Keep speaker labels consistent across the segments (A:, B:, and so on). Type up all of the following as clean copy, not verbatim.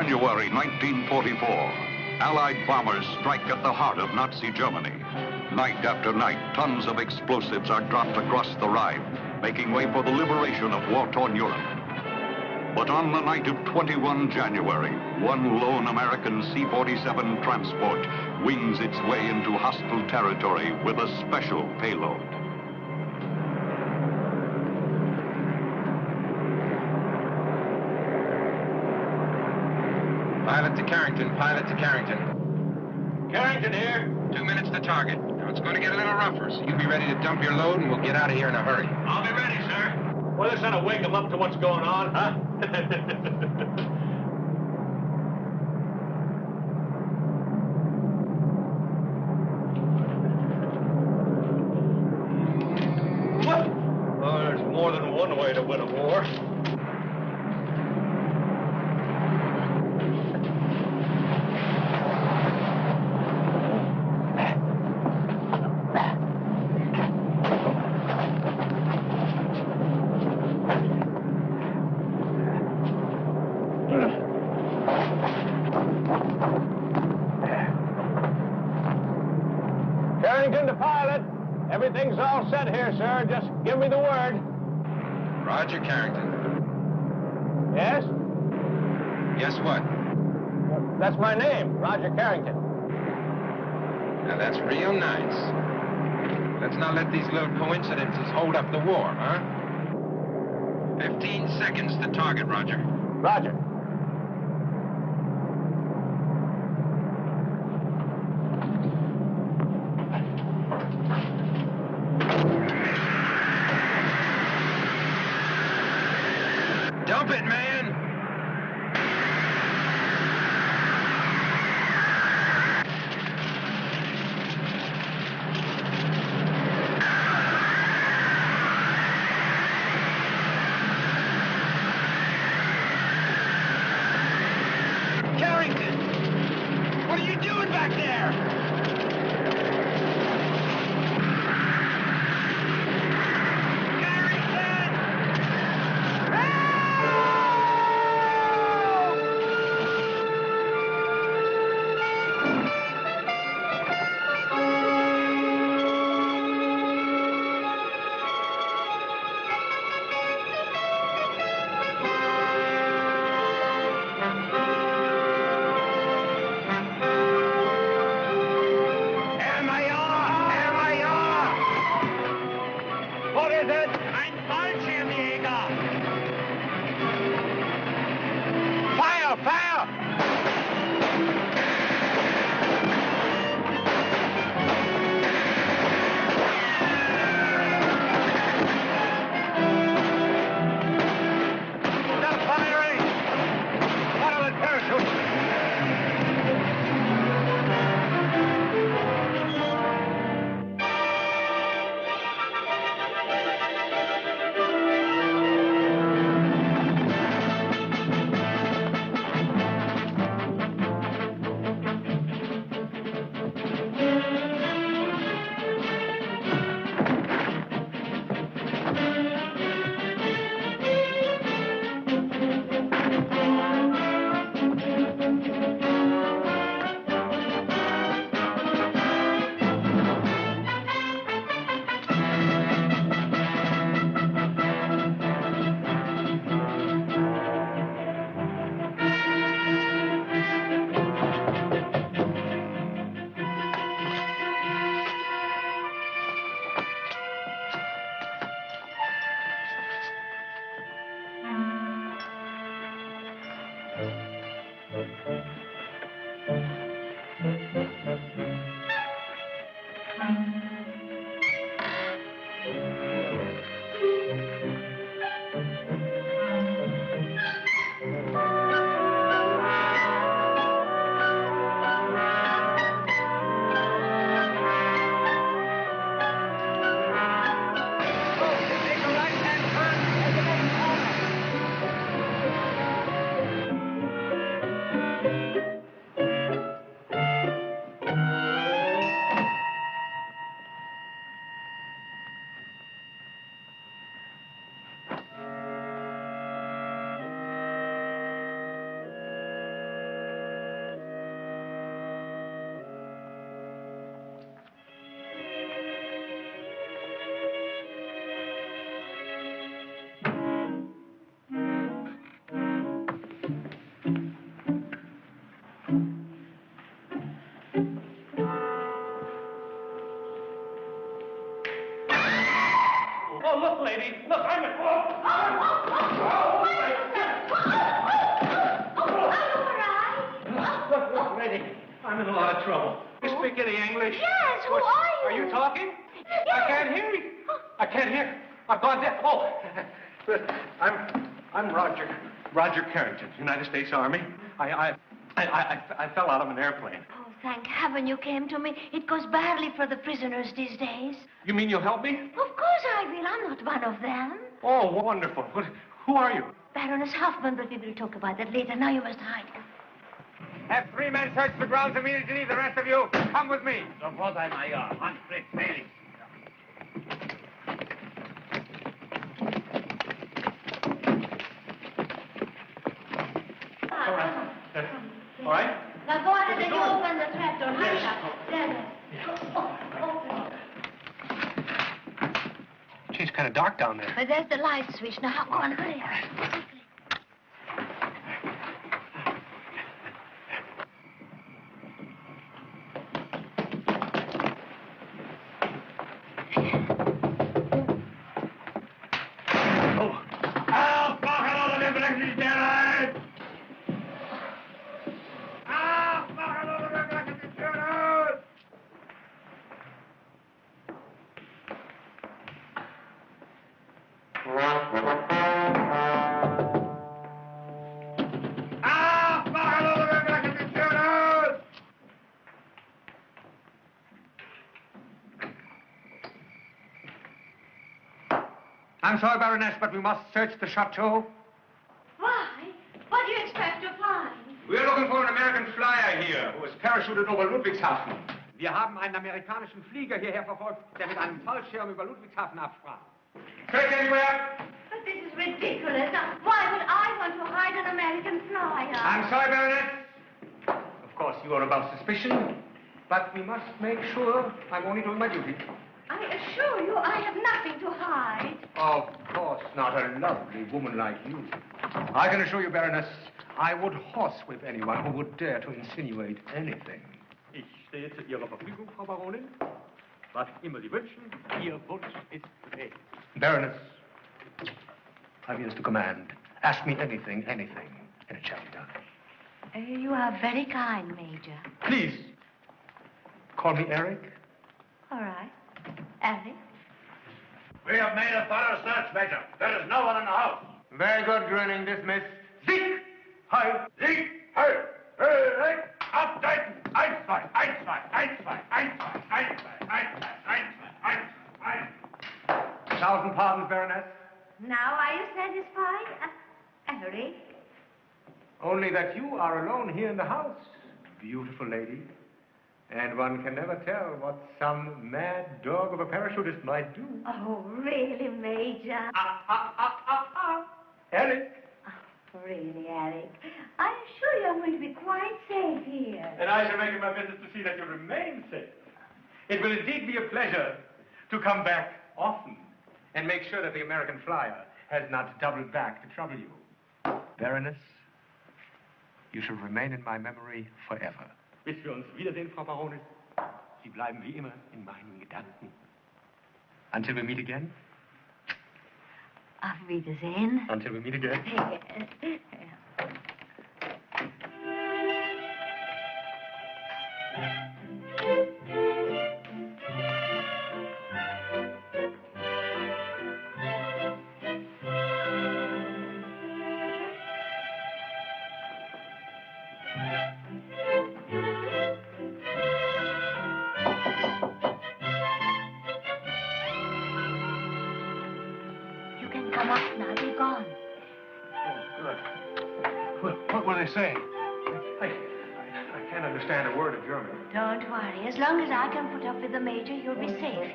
A: January 1944. Allied bombers strike at the heart of Nazi Germany. Night after night, tons of explosives are dropped across the Rhine, making way for the liberation of war-torn Europe. But on the night of 21 January, one lone American C-47 transport wings its way into hostile territory with a special payload.
B: Pilot to Carrington, pilot to Carrington.
C: Carrington here.
B: 2 minutes to target. Now it's going to get a little rougher, so you be ready to dump your load and we'll get out of here in a hurry.
C: I'll be ready, sir. Well, this ought to wake them up to what's going on, huh? Well, there's more than one way to win a war. Carrington, the pilot. Everything's all set here, sir. Just give me the word.
B: Roger, Carrington.
C: Yes?
B: Guess what?
C: That's my name, Roger Carrington.
B: Now that's real nice. Let's not let these little coincidences hold up the war, huh? 15 seconds to target, Roger.
C: Roger.
B: Dump it, man! Carrington! What are you doing back there?
C: Oh, look, lady. Look, I'm at... Look, lady. I'm in a lot of trouble. You speak any English?
D: Yes, who are you?
C: Are you talking?
D: Yes.
C: I can't hear you. I can't hear. I've gone deaf. Oh, I'm Roger Carrington, United States Army. I fell out of an airplane.
D: Oh, thank heaven you came to me. It goes badly for the prisoners these days.
C: You mean you'll help me?
D: Of course I will. I'm not one of them.
C: Oh, wonderful. Who are you?
D: Baroness Hoffman, but we will talk about that later. Now you must hide.
B: Have 3 men search the grounds immediately. The rest of you, come with me.
C: Sofort einmal, ja. Manfred Felix. All right?
D: Now go on and then you open the trapdoor. Hurry up. There.
C: Gee, it's kind of dark down there.
D: But there's the light switch. Now go on, hurry. Quickly.
B: I'm sorry, Baroness, but we must search the chateau.
D: Why? What do you expect to find?
B: We are looking for an American flyer here who was parachuted over Ludwigshafen. Wir haben einen amerikanischen Flieger hierher verfolgt, der mit einem Fallschirm über Ludwigshafen absprang. Search anywhere?
D: But this is ridiculous. Now, why would I want to hide an American flyer?
B: I'm sorry, Baroness. Of course, you are above suspicion, but we must make sure I'm only doing my duty.
D: I assure you I have nothing to hide.
B: Of course not, a lovely woman like you. I can assure you, Baroness, I would horsewhip anyone who would dare to insinuate anything.
C: Ich stehe zu Ihrer Verfügung, Frau Baronin. Was immer Sie wünschen, Ihr Wunsch ist Befehl.
B: Baroness, I'm yours to command. Ask me anything, and it shall be done.
D: You are very kind, Major.
B: Please, call me Eric.
D: All right. Eric?
C: We have made a thorough search, Major. There is no one in the house.
B: Very good, grinning. Dismissed. Sieg! Heil!
C: Sieg! Heil! Hey! Abdeuten! 1, 2, 1, 2, 1, 2, 1, 2, 1, 2, 1, 2, 1, 2, 1.
B: 1,000 pardons, Baroness.
D: Now are you satisfied? Eric?
B: Only that you are alone here in the house, beautiful lady. And one can never tell what some mad dog of a parachutist might do.
D: Oh, really, Major?
B: Eric.
D: Oh, really, Eric? I'm sure you're going to be quite safe here.
C: And I shall make it my business to see that you remain safe. It will indeed be a pleasure to come back often
B: And make sure that the American flyer has not doubled back to trouble you. Baroness, you shall remain in my memory forever.
C: Bis wir uns wiedersehen, Frau Baronin. Sie bleiben wie immer in meinen Gedanken.
B: Until we meet again?
D: Auf Wiedersehen.
B: Until we meet again?
D: Yes.
C: Saying? I can't understand a word of German.
D: Don't worry. As long as I can put up with the Major, you'll be safe here.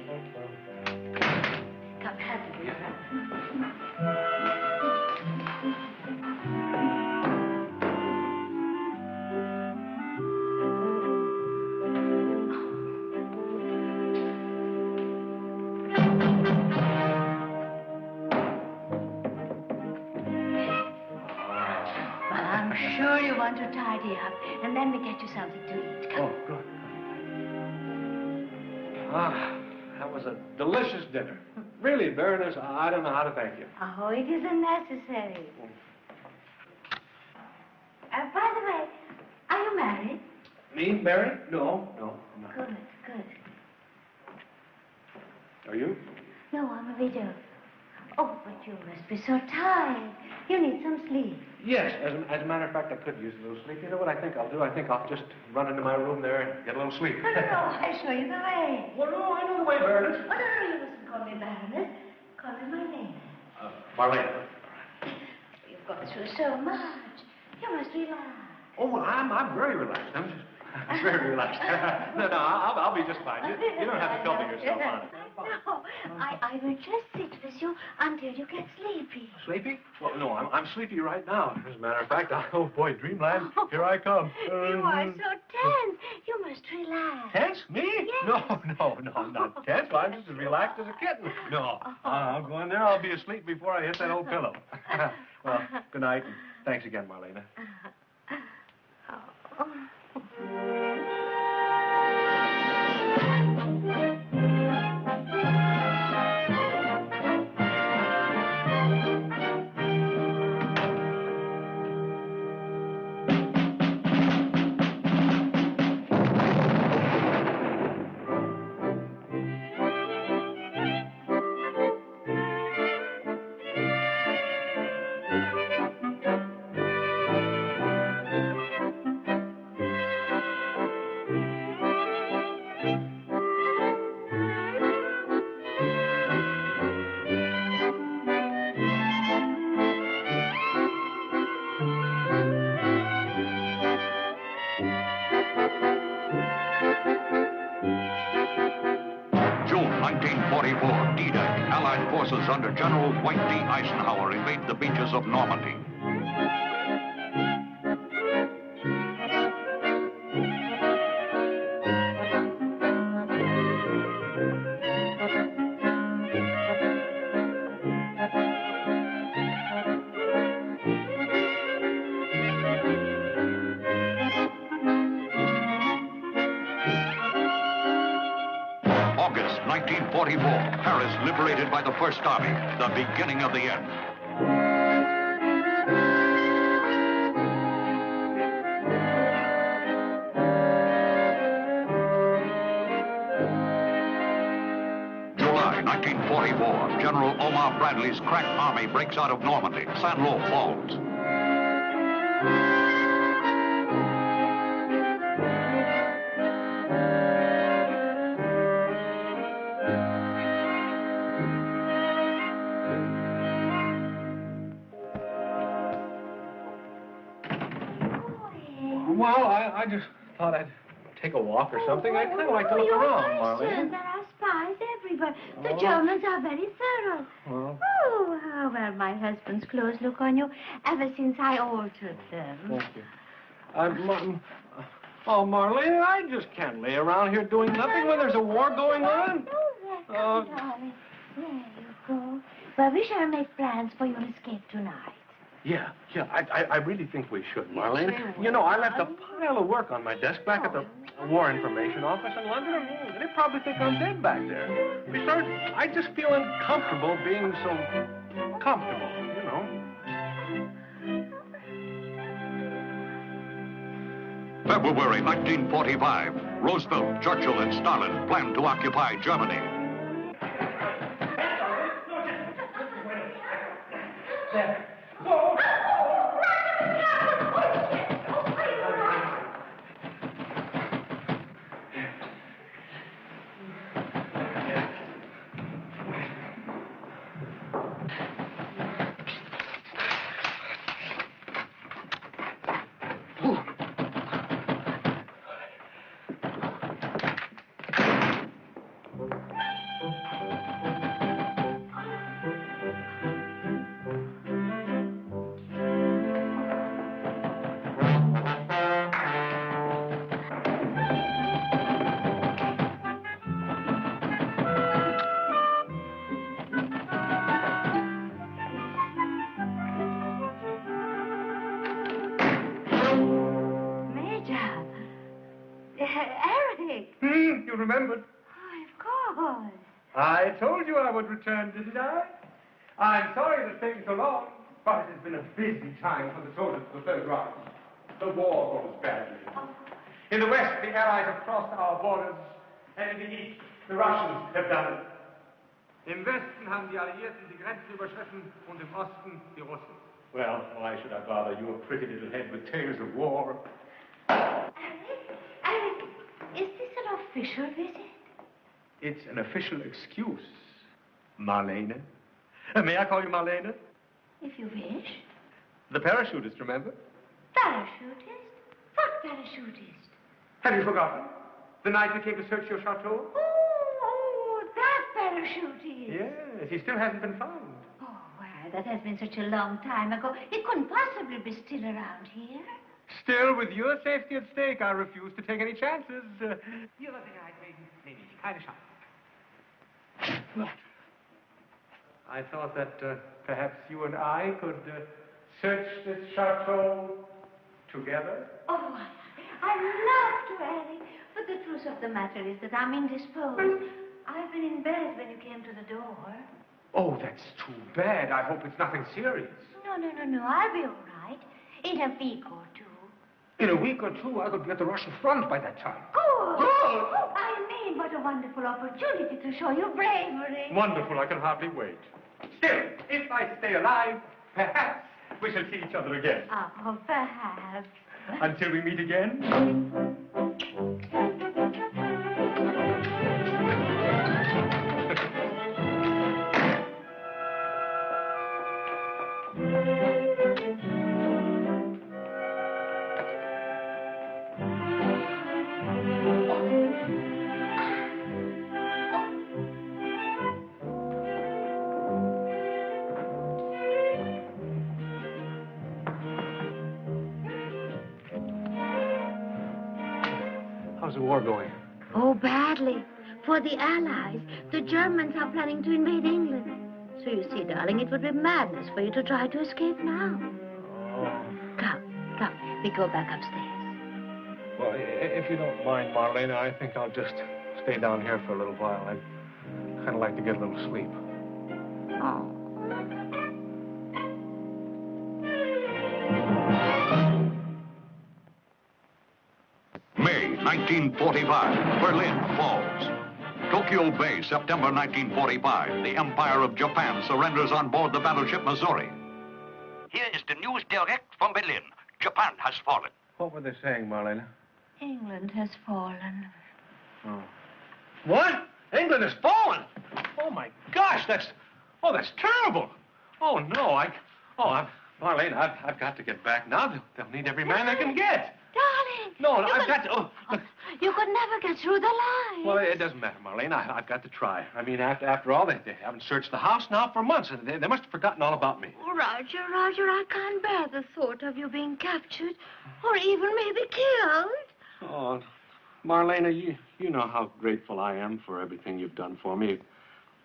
D: Come, have a good to tidy up, and then we get you something to eat. Come.
C: Oh, good. Ah, that was a delicious dinner.
E: Really, Baroness, I don't know how to thank you.
D: Oh, it isn't necessary. By the way, are you married?
E: Me, Baron? No, I'm not.
D: Good, good.
E: Are you?
D: No, I'm a widow. Oh, but you must be so tired. You need some sleep.
E: Yes, as a matter of fact, I could use a little sleep. You know what I think I'll do? I think I'll just run into my room there and get a little sleep.
D: No, I'll show you the way.
E: Well, no, I know the way, Baroness.
D: Oh, no, you mustn't call me Baroness. Call me my name.
E: Marlene.
D: You've gone through so much. You must relax.
E: Oh, well, I'm very relaxed. I'm very relaxed. No, I'll be just fine. You don't have to trouble yourself on it.
D: No, I will just sit with you until you get sleepy.
E: Sleepy? Well, no, I'm sleepy right now. As a matter of fact, oh, boy, dreamland, here I come.
D: You are so tense. You must relax.
E: Tense? Me?
D: Yes.
E: No, I'm not tense. I'm just as relaxed as a kitten. No, I'll go in there. I'll be asleep before I hit that old pillow. Well, good night, and thanks again, Marlena.
A: Under General Dwight D. Eisenhower invade the beaches of Normandy. August 1944, Paris liberated by the First Army, the beginning of the end. July 1944, General Omar Bradley's crack army breaks out of Normandy. Saint-Lô falls.
E: Well, I just thought I'd take a walk or something. I kind of like to look around, Marlene.
D: There are spies everywhere. The Germans are very thorough.
E: Well.
D: Oh, how well my husband's clothes look on you ever since I altered them.
E: Thank you. Marlene, I just can't lay around here doing nothing when there's a war going on.
D: Oh, darling. There you go. Well, we shall make plans for your escape tonight.
E: Yeah, I really think we should, Marlene. You know, I left a pile of work on my desk back at the War Information Office in London, and they probably think I'm dead back there. Besides, I just feel uncomfortable being so comfortable, you know.
A: February 1945, Roosevelt, Churchill, and Stalin plan to occupy Germany.
C: There.
D: Eric.
C: You remembered?
D: Oh, of course.
B: I told you I would return, didn't I? I'm sorry it's taken so long, but it has been a busy time for the soldiers of the Third Reich. The war goes badly. In the West, the Allies have crossed our borders, and in the East, the Russians have done it. Im Westen haben die Alliierten die Grenzen überschritten und im Osten die Russen. Well, why should I bother your pretty little head with tales of war?
D: Alec, is this an official visit?
B: It's an official excuse, Marlene. May I call you Marlene?
D: If you wish.
B: The parachutist, remember?
D: Parachutist? What parachutist?
B: Have you forgotten? The night we came to search your chateau?
D: Oh, that parachutist.
B: Yes, he still hasn't been found.
D: Oh, well, that has been such a long time ago. He couldn't possibly be still around here.
B: Still, with your safety at stake, I refuse to take any chances. Ihrer Sicherheit wegen nehme ich keine Chance. I thought that perhaps you and I could search this chateau together.
D: Oh, I'd love to, Alec. But the truth of the matter is that I'm indisposed. I've been in bed when you came to the door.
B: Oh, that's too bad. I hope it's nothing serious.
D: No. I'll be all right. In a week or two.
B: In a week or two, I could be at the Russian front by that time.
D: Good. Oh, I mean, what a wonderful opportunity to show your bravery.
B: Wonderful. I can hardly wait. Still, if I stay alive, perhaps we shall see each other again.
D: Oh, perhaps.
B: Until we meet again.
E: How's the war going?
D: Oh, badly. For the Allies, the Germans are planning to invade England. So you see, darling, it would be madness for you to try to escape now.
E: Oh.
D: Come. We go back upstairs.
E: Well, if you don't mind, Marlena, I think I'll just stay down here for a little while. I'd kind of like to get a little sleep.
D: Oh.
A: May 1945, Berlin falls. Tokyo Bay, September 1945. The Empire of Japan surrenders on board the battleship Missouri.
F: Here is the news direct from Berlin. Japan has fallen.
E: What were they saying, Marlena?
D: England has fallen.
E: Oh. What? England has fallen? Oh, my gosh, that's terrible. Oh, no, Marlena, I've got to get back now. They'll need every man they can get.
D: Darling!
E: No, I've got to, look.
D: You could never get through the lines.
E: Well, it doesn't matter, Marlene. I've got to try. I mean, after all, they haven't searched the house now for months, and they must have forgotten all about me.
D: Oh, Roger, I can't bear the thought of you being captured or even maybe killed.
E: Oh, Marlena, you know how grateful I am for everything you've done for me.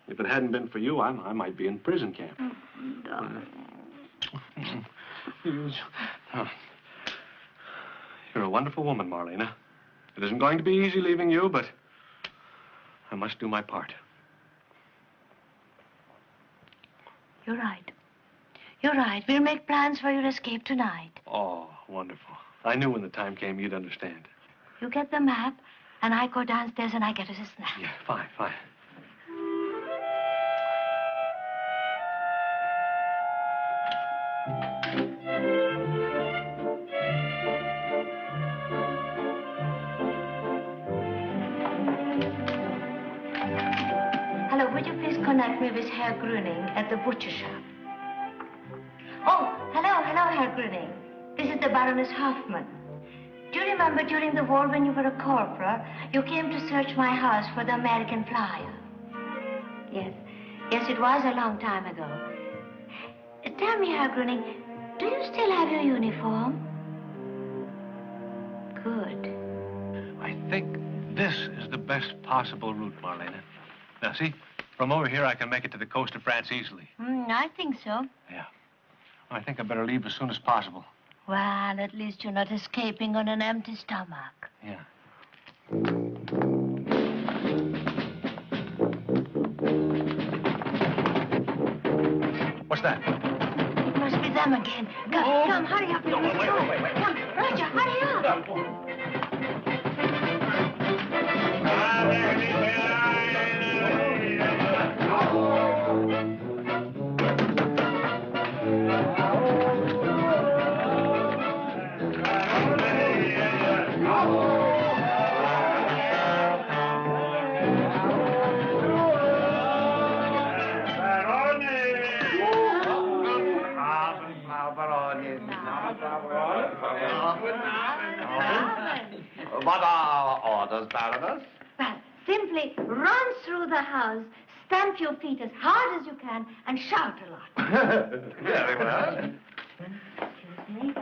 E: If it hadn't been for you, I might be in prison camp.
D: Darling.
E: You're a wonderful woman, Marlena. It isn't going to be easy leaving you, but I must do my part.
D: You're right. We'll make plans for your escape tonight.
E: Oh, wonderful. I knew when the time came you'd understand.
D: You get the map, and I go downstairs and I get us a snack.
E: Yeah, fine.
D: Hello, would you please connect me with Herr Grüning at the butcher shop? Oh, hello, Herr Grüning. This is the Baroness Hoffman. Do you remember during the war when you were a corporal, you came to search my house for the American flyer? Yes, it was a long time ago. Tell me, Herr Grüning, do you still have your uniform? Good.
E: I think this is the best possible route, Marlena. Now, see, from over here I can make it to the coast of France easily.
D: I think so.
E: Yeah. I think I better leave as soon as possible.
D: Well, at least you're not escaping on an empty stomach.
E: Yeah. What's that?
D: It must be them again. Come, hurry up.
E: No, wait.
D: Come, Roger, hurry up.
C: What are orders, Baroness?
D: Well, simply run through the house, stamp your feet as hard as you can, and shout a lot.
C: Very well.
D: Excuse me.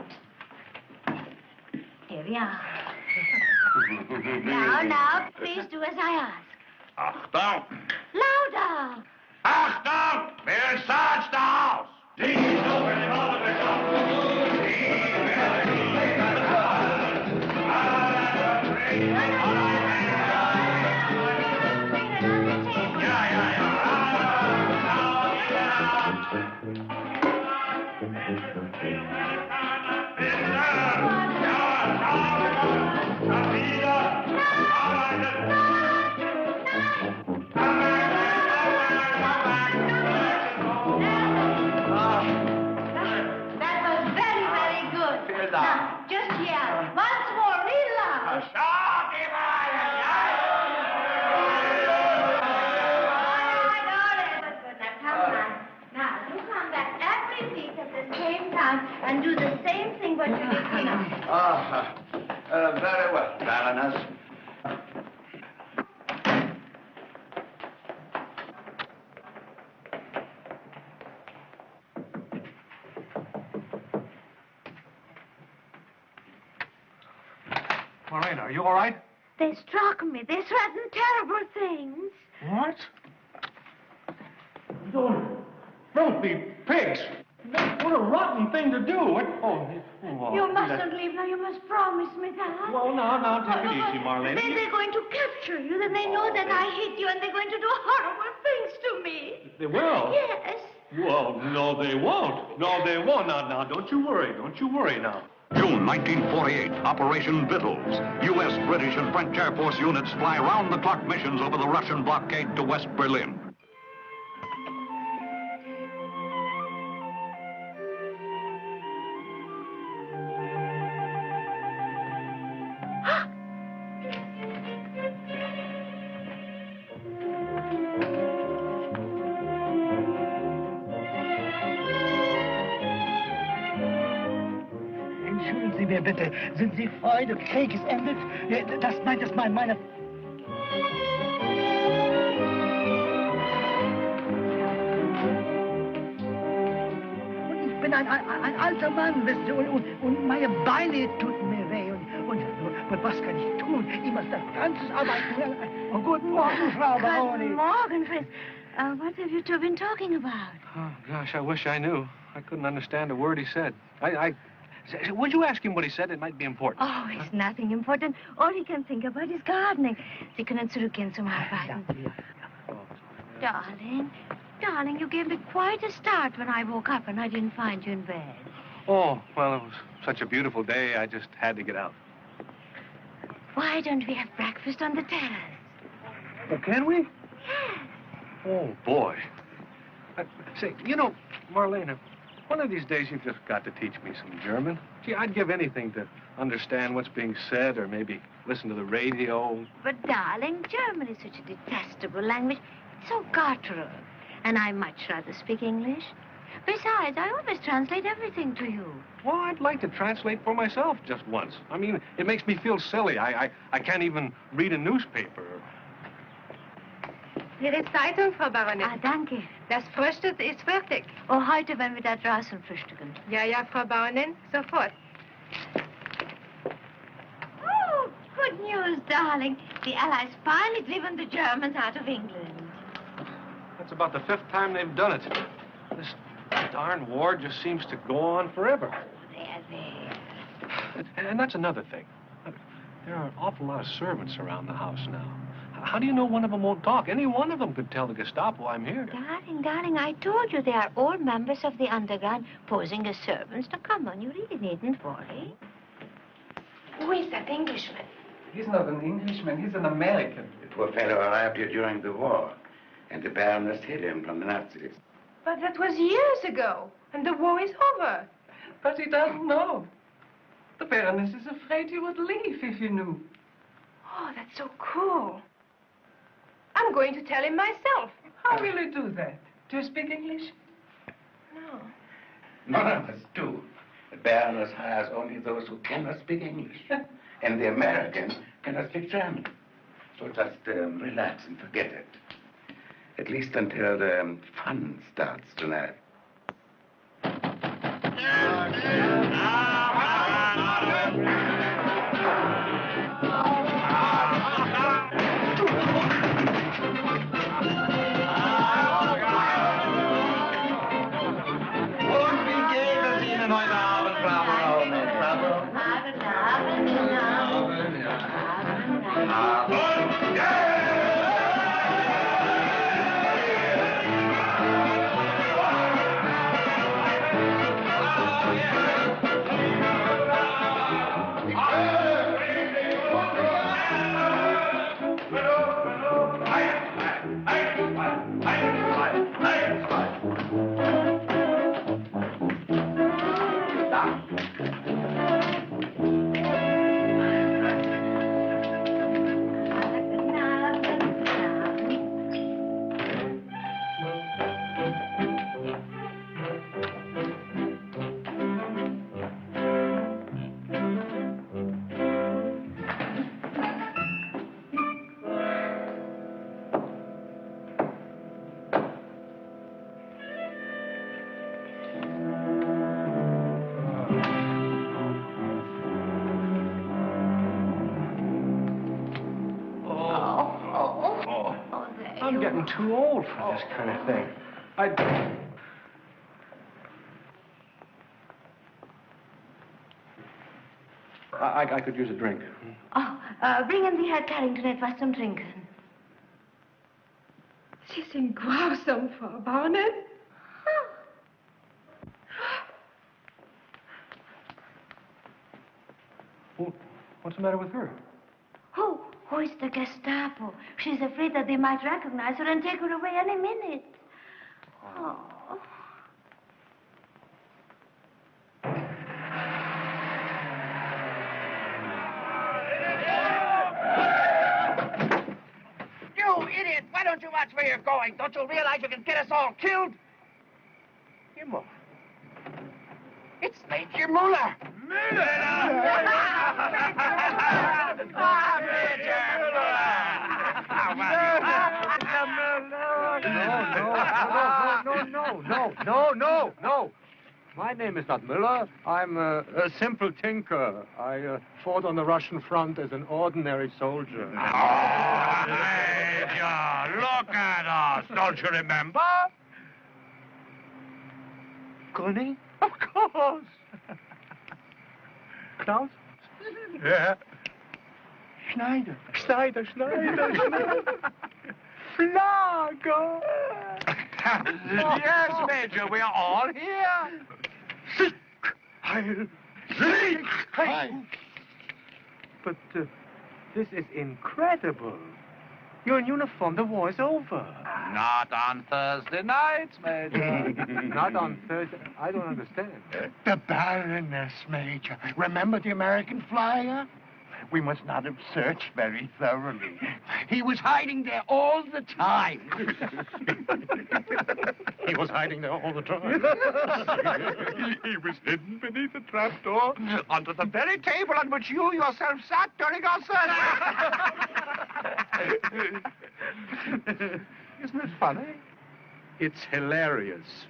D: Here we are. Now, please do as I ask.
C: Achtung!
D: Louder!
C: Achtung! Wir search the house!
D: That was very, very good. Now, just yell. Once more, real loud. Now, you come back every week at the same time and do the same thing what you did tonight.
C: Very well, Baroness.
E: Marlena, are you all right?
D: They struck me. They threatened terrible things.
E: What? Don't be pigs. What a rotten thing to do.
D: You mustn't leave now. You must promise me that.
E: Well, now, take it easy, Marlena.
D: Then they're going to capture you. Then they know that I hate you, and they're going to do horrible things to me.
E: They will?
D: Yes.
E: Well, no, they won't. No, they won't. Now, don't you worry. Don't you worry now.
A: June 1948, Operation Vittles. U.S., British, and French Air Force units fly round-the-clock missions over the Russian blockade to West Berlin.
G: Entschuldigen Sie mir bitte, sind Sie Freude, Krieg ist endet? Das meint meine... Und ich bin ein alter Mann, wisst ihr, und meine Beine tun mir weh. Und was kann ich tun? Ich muss das ganze arbeiten. Oh, guten Morgen, Frau Baroni.
D: Good morning, Fritz. What have you two been talking about?
E: Oh, gosh, I wish I knew. I couldn't understand a word he said. Would you ask him what he said? It might be important.
D: Oh, it's nothing important. All he can think about is gardening. Sie können zurückgehen zum Arbeiten. Darling, you gave me quite a start when I woke up and I didn't find you in bed.
E: Oh, well, it was such a beautiful day, I just had to get out.
D: Why don't we have breakfast on the terrace?
E: Oh, can we?
D: Yes.
E: Oh, boy. Say, you know, Marlena, one of these days you've just got to teach me some German. Gee, I'd give anything to understand what's being said or maybe listen to the radio.
D: But, darling, German is such a detestable language. It's so guttural. And I much rather speak English. Besides, I always translate everything to you.
E: Well, I'd like to translate for myself just once. I mean, it makes me feel silly. I can't even read a newspaper.
H: Ihre Zeitung, Frau Baronin.
D: Ah, danke.
H: Das Frühstück ist fertig.
D: Oh, heute werden wir da draußen frühstücken.
H: Ja, Frau Baronin, sofort.
D: Oh, good news, darling. The Allies finally driven the Germans out of England.
E: That's about the 5th time they've done it. This darn war just seems to go on forever.
D: There.
E: And that's another thing. There are an awful lot of servants around the house now. How do you know one of them won't talk? Any one of them could tell the Gestapo I'm here.
D: Darling, I told you they are all members of the underground posing as servants. Now, come on, you really needn't worry.
H: Who is that Englishman?
B: He's not an Englishman, he's an American.
I: The poor fellow arrived here during the war, and the Baroness hid him from the Nazis.
H: But that was years ago, and the war is over.
B: But he doesn't know. The Baroness is afraid he would leave if he knew.
H: Oh, that's so cool. I'm going to tell him myself.
B: How will he do that? Do you speak English?
H: No.
I: None of us do. The Baroness hires only those who cannot speak English. And the American cannot speak German. So just relax and forget it. At least until the fun starts tonight.
E: I'm getting too old for this kind of thing. I could use a drink.
D: Oh, bring in the Herr Carrington etwas zum Trinken.
H: Sie sind grausam, Frau Baronin.
E: What's the matter with her?
D: Who is the Gestapo? She's afraid that they might recognize her and take her away any minute. Oh.
G: You idiot! Why don't you watch where you're going? Don't you realize you can get us all killed? Himmel. It's Major Muller.
E: No. My name is not Müller. I'm a simple tinker. I fought on the Russian front as an ordinary soldier.
C: Oh, Major, look at us. Don't you remember?
E: Gröning? Of course. Klaus?
C: Yeah.
E: Schneider. Flago.
C: Yes, Major, we are all here.
E: But this is incredible. You're in uniform. The war is over.
C: Not on Thursday nights, Major.
E: Not on Thursday. I don't understand.
G: The Baroness, Major. Remember the American flyer? We must not have searched very thoroughly. He was hiding there all the time.
E: He was hiding there all the time.
C: He was hidden beneath a trapdoor under the very table on which you yourself sat during our search.
E: Isn't it funny? It's hilarious.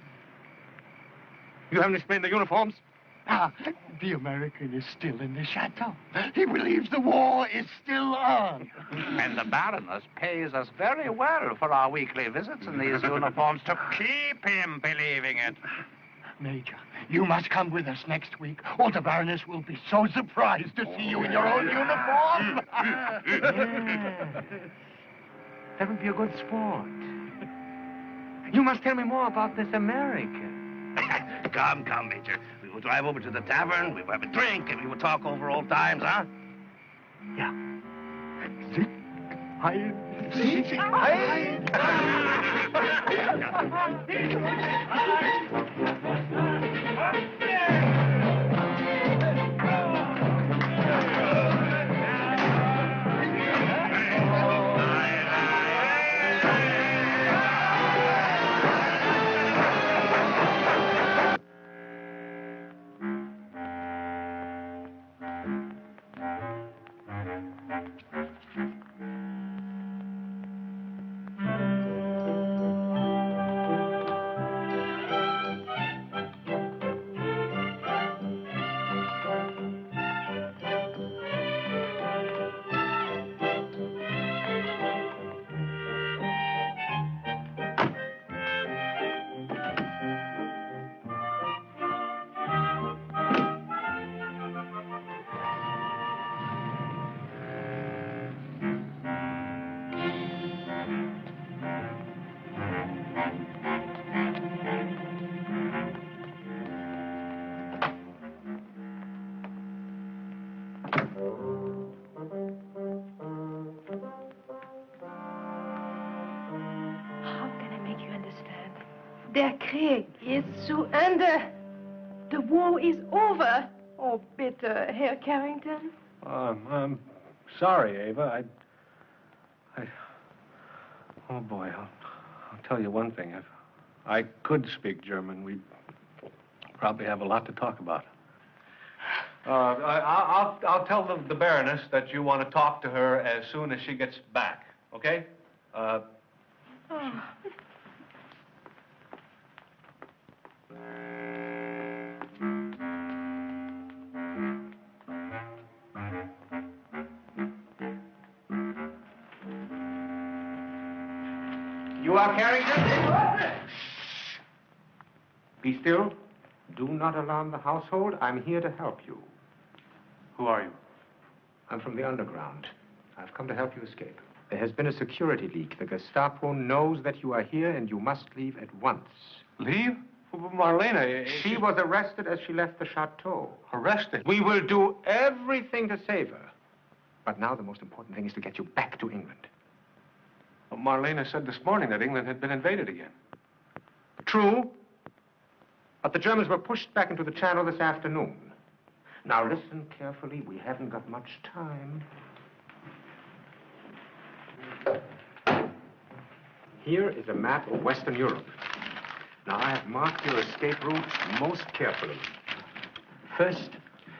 E: You haven't explained the uniforms?
G: The American is still in the chateau. He believes the war is still on.
C: And the Baroness pays us very well for our weekly visits in these uniforms to keep him believing it.
G: Major, you must come with us next week, or the Baroness will be so surprised to see you in your own uniform.
E: That would be a good sport. You must tell me more about this American.
J: Come, Major. We will drive over to the tavern, we will have a drink, and we will talk over old times, huh?
E: Yeah. Hi.
H: Der Krieg ist zu Ende. The war is over. Oh, bitte, Herr Carrington.
E: I'm sorry, Ava. Oh, boy, I'll tell you one thing. If I could speak German, we'd probably have a lot to talk about. I'll tell the Baroness that you want to talk to her as soon as she gets back, okay?
B: You are Carrington? Shh. Be still. Do not alarm the household. I'm here to help you.
E: Who are you?
B: I'm from the underground. I've come to help you escape. There has been a security leak. The Gestapo knows that you are here, and you must leave at once.
E: Leave? Marlena,
B: she was arrested as she left the chateau.
E: Arrested?
B: We will do everything to save her. But now the most important thing is to get you back to England.
E: Well, Marlena said this morning that England had been invaded again.
B: True. But the Germans were pushed back into the Channel this afternoon. Now listen carefully. We haven't got much time. Here is a map of Western Europe. Now, I have marked your escape route most carefully. First,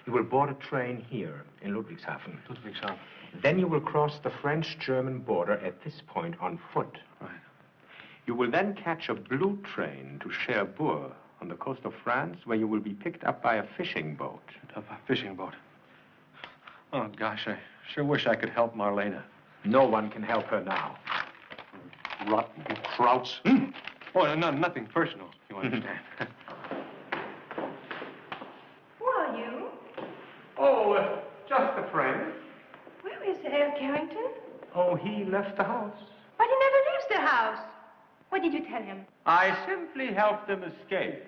B: you will board a train here in Ludwigshafen.
E: Ludwigshafen.
B: Then you will cross the French-German border at this point on foot.
E: Right.
B: You will then catch a blue train to Cherbourg on the coast of France, where you will be picked up by a fishing boat.
E: A fishing boat? Oh, gosh, I sure wish I could help Marlena.
B: No one can help her now.
E: Rotten krauts. Oh, no, nothing personal, you understand.
H: Who are you?
B: Oh, just a friend.
H: Where is Herr Carrington?
B: Oh, he left the house.
H: But he never leaves the house. What did you tell him?
B: I simply helped him escape.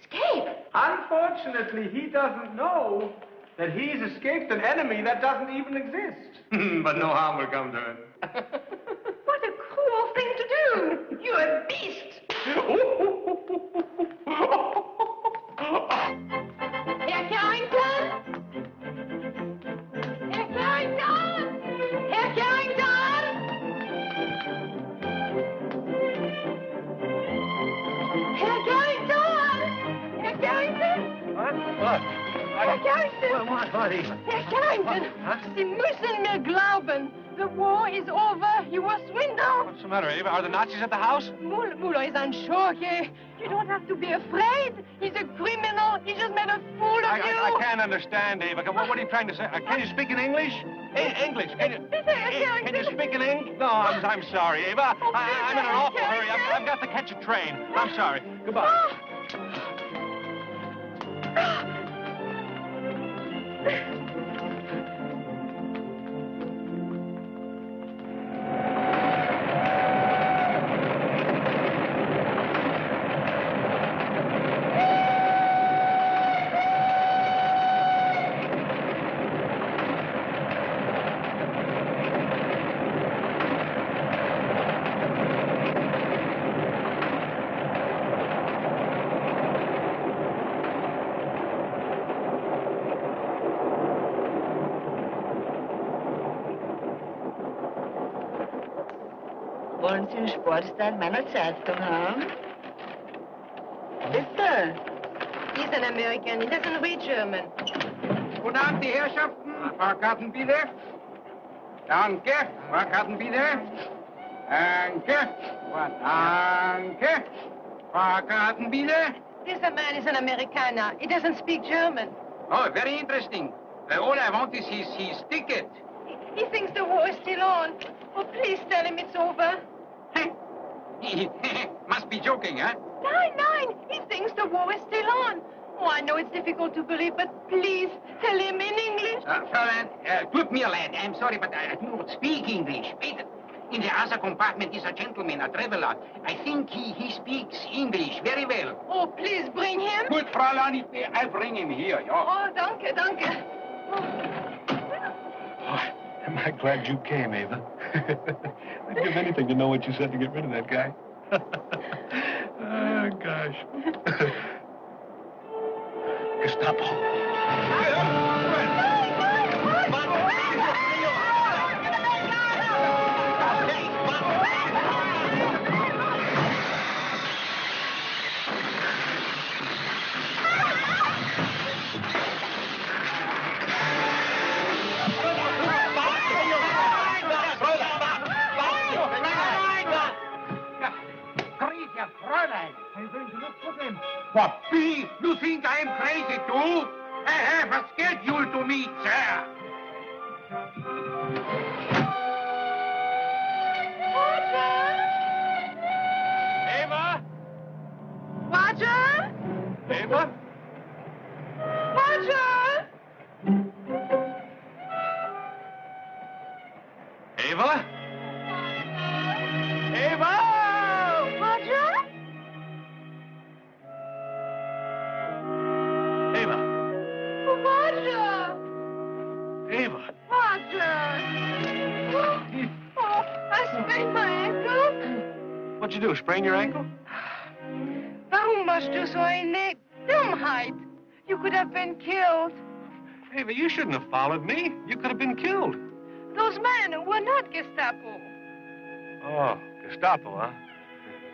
H: Escape?
B: Unfortunately, he doesn't know that he's escaped an enemy that doesn't even exist. But no harm will come to him.
H: What a cruel thing to do! You're a beast! Herr Carrington? Herr Carrington? Herr Carrington? Herr Carrington? Herr Carrington?
E: What?
H: Herr Carrington!
E: What, buddy?
H: Herr Carrington! Sie müssen mir glauben. The war is over. You were swindled.
E: What's the matter, Ava? Are the Nazis at the house?
H: Muller is unsure. You don't have to be afraid. He's a criminal. He just made a fool of you.
E: I can't understand, Ava. What are you trying to say? Can you speak in English? English? Can you speak in English? No, I'm sorry, Ava. I'm in an awful hurry. I've got to catch a train. I'm sorry. Goodbye.
K: uns in Sportstadt meiner Zeitung haben? Bitte.
H: He's an American. He doesn't read German.
B: Guten Abend, die Herrschaften. Fahrkarten bitte. Danke. Fahrkarten bitte. Danke. Danke. Fahrkarten bitte.
H: This man is an Amerikaner. He doesn't speak German.
B: Oh, very interesting. All I want is his ticket.
H: He thinks the war is still on. Oh, please tell him it's over.
B: Must be joking, huh?
H: Nein. He thinks the war is still on. Oh, I know it's difficult to believe, but please tell him in English.
B: Fräulein, tut mir leid. I'm sorry, but I do not speak English. Wait, in the other compartment is a gentleman, a traveler. I think he speaks English very well.
H: Oh, please bring him.
B: Good, Fräulein, I bring him here, yeah.
H: Oh, danke.
E: Oh, am I glad you came, Ava. I'd give anything to know what you said to get rid of that guy. Oh, gosh. Gestapo.
B: I'm going to look for them. What, me? You think I'm crazy too? I have a schedule to meet, sir.
E: Ava?
H: Roger?
E: Ava?
H: Roger?
E: Ava? Ava?
H: Roger?
E: Ava?
H: Roger?
E: Ava?
H: Roger? Oh, I sprained my ankle.
E: What'd you do, sprain your ankle?
H: Warum machst du so eine Dummheit? You could have been killed.
E: Ava, you shouldn't have followed me. You could have been killed.
H: Those men were not Gestapo.
E: Oh, Gestapo, huh?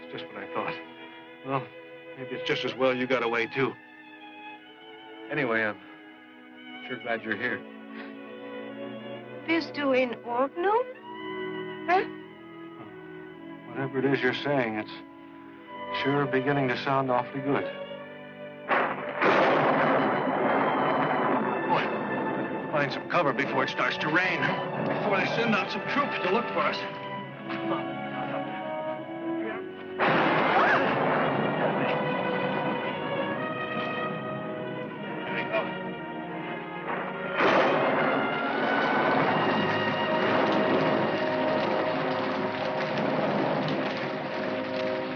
E: That's just what I thought. Well, maybe it's just as well you got away, too. Anyway, I'm sure glad you're here.
H: Bist du in Ordnung? Huh?
E: Whatever it is you're saying, it's sure beginning to sound awfully good. Boy, find some cover before it starts to rain. Before they send out some troops to look for us. Come on. Here we go.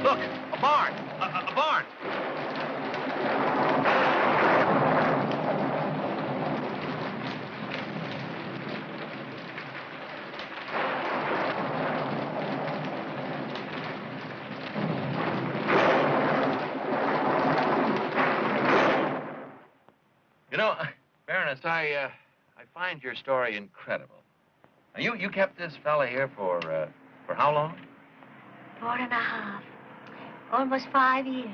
E: Look, a barn. A barn.
J: You know, Baroness, I find your story incredible. Now, you kept this fella here for how long?
D: 4.5. Almost 5 years.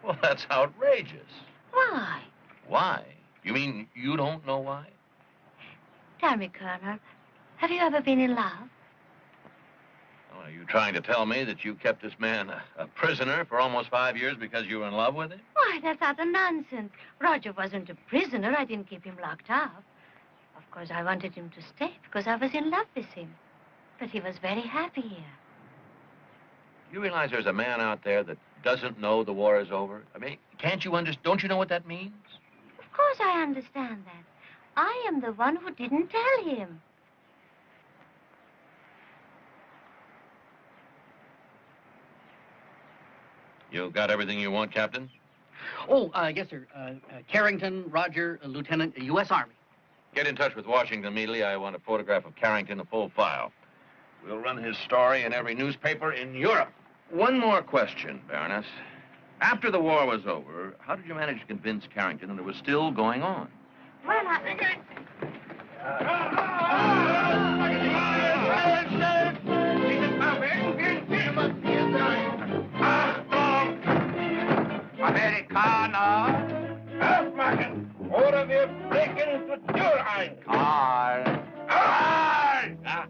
J: Well, that's outrageous.
D: Why?
J: Why? You mean you don't know why?
D: Tell me, Colonel, have you ever been in love?
J: Well, are you trying to tell me that you kept this man a prisoner for almost 5 years because you were in love with him?
D: Why, that's utter nonsense. Roger wasn't a prisoner. I didn't keep him locked up. Of course, I wanted him to stay because I was in love with him. But he was very happy here.
J: You realize there's a man out there that doesn't know the war is over? I mean, can't you understand? Don't you know what that means?
D: Of course I understand that. I am the one who didn't tell him.
J: You got everything you want, Captain?
L: Oh, yes, sir. Carrington, Roger, Lieutenant, U.S. Army.
J: Get in touch with Washington immediately. I want a photograph of Carrington, a full file. We'll run his story in every newspaper in Europe. One more question, Baroness. After the war was over, how did you manage to convince Carrington that it was still going on?
D: Well,
B: This is my
I: Kana. Aufmachen, oder wir blicken zur Tür ein.
M: Karl.
I: Ein! Ja.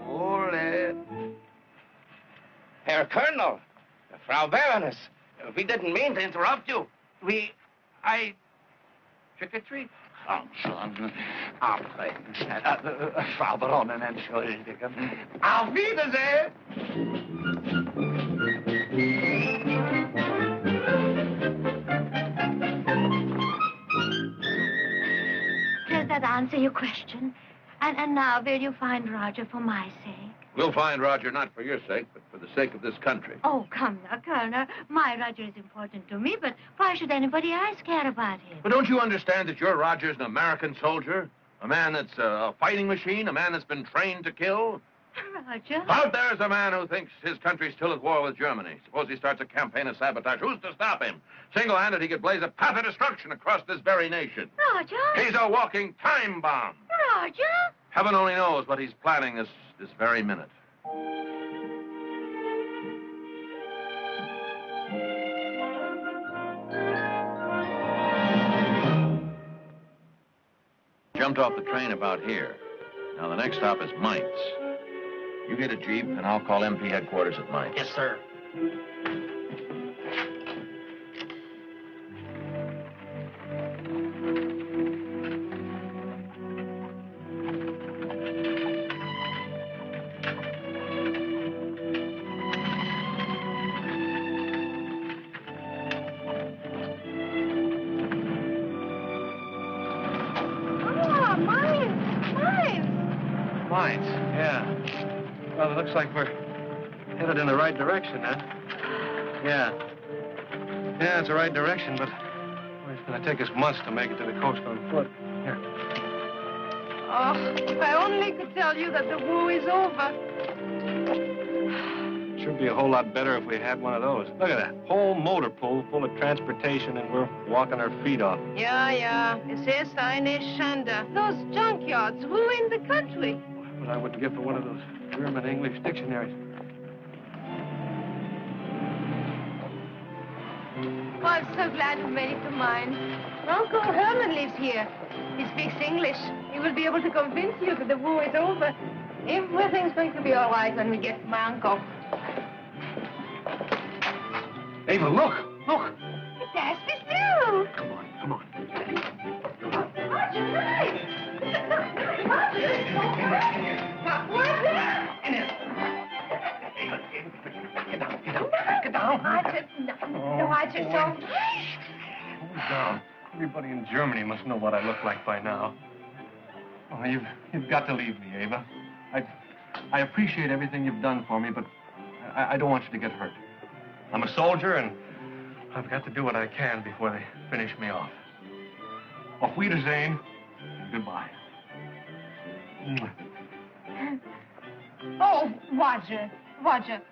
I: Ole. Herr Colonel, Frau Baroness, we didn't mean to interrupt you. Trick or treat.
M: Komm schon. Abbrechen schnell. Frau Baronin, entschuldigen.
I: Auf Wiedersehen!
D: Does that answer your question? And now, will you find Roger for my sake?
J: We'll find Roger not for your sake, but for the sake of this country.
D: Oh, come now, Colonel. My Roger is important to me, but why should anybody else care about him?
J: But don't you understand that your Roger's an American soldier? A man that's a fighting machine? A man that's been trained to kill?
D: Roger?
J: Out there's a man who thinks his country's still at war with Germany. Suppose he starts a campaign of sabotage. Who's to stop him? Single-handed, he could blaze a path of destruction across this very nation.
D: Roger?
J: He's a walking time bomb.
D: Roger?
J: Heaven only knows what he's planning this very minute. Jumped off the train about here. Now, the next stop is Mainz. You get a Jeep, and I'll call MP headquarters at Mainz.
L: Yes, sir.
E: Mainz, yeah. Well, it looks like we're headed in the right direction, huh? Yeah. Yeah, it's the right direction, but it's going to take us months to make it to the coast on foot. Here.
H: Oh, if I only could tell you that the war is over.
E: Should be a whole lot better if we had one of those. Look at that. Whole motor pool full of transportation, and we're walking our feet off.
H: Yeah. Es ist eine Schande. Those junkyards ruin the country.
E: But I wouldn't give for one of those German English dictionaries.
H: Oh, I'm so glad you made it to mine. Uncle Herman lives here. He speaks English. He will be able to convince you that the war is over. Everything's going to be all right when we get to my uncle.
E: Ava, look!
H: That's Miss Lou!
E: Come on.
H: Roger, right! Roger! What's that?
E: Get down.
H: Roger, no, Roger, don't.
E: Hold down. Everybody in Germany must know what I look like by now. Oh, you've got to leave me, Ava. I appreciate everything you've done for me, but I don't want you to get hurt. I'm a soldier, and I've got to do what I can before they finish me off. Auf Wiedersehen, and goodbye.
H: Oh, Roger,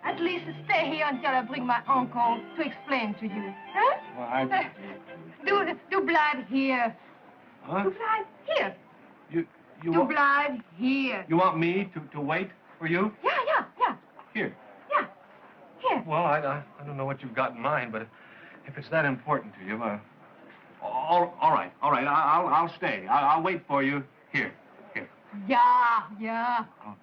H: at least stay here until I bring my uncle to explain to you. Huh?
E: Well,
H: Do blood here.
E: Huh?
H: Do blood here.
E: You
H: Do
E: want...
H: blood here.
E: You want me to wait for you?
H: Yeah.
E: Here.
H: Yeah. Here.
E: Well, I don't know what you've got in mind, but if it's that important to you, all right. I'll stay. I'll wait for you here.
H: Yeah.
E: Oh.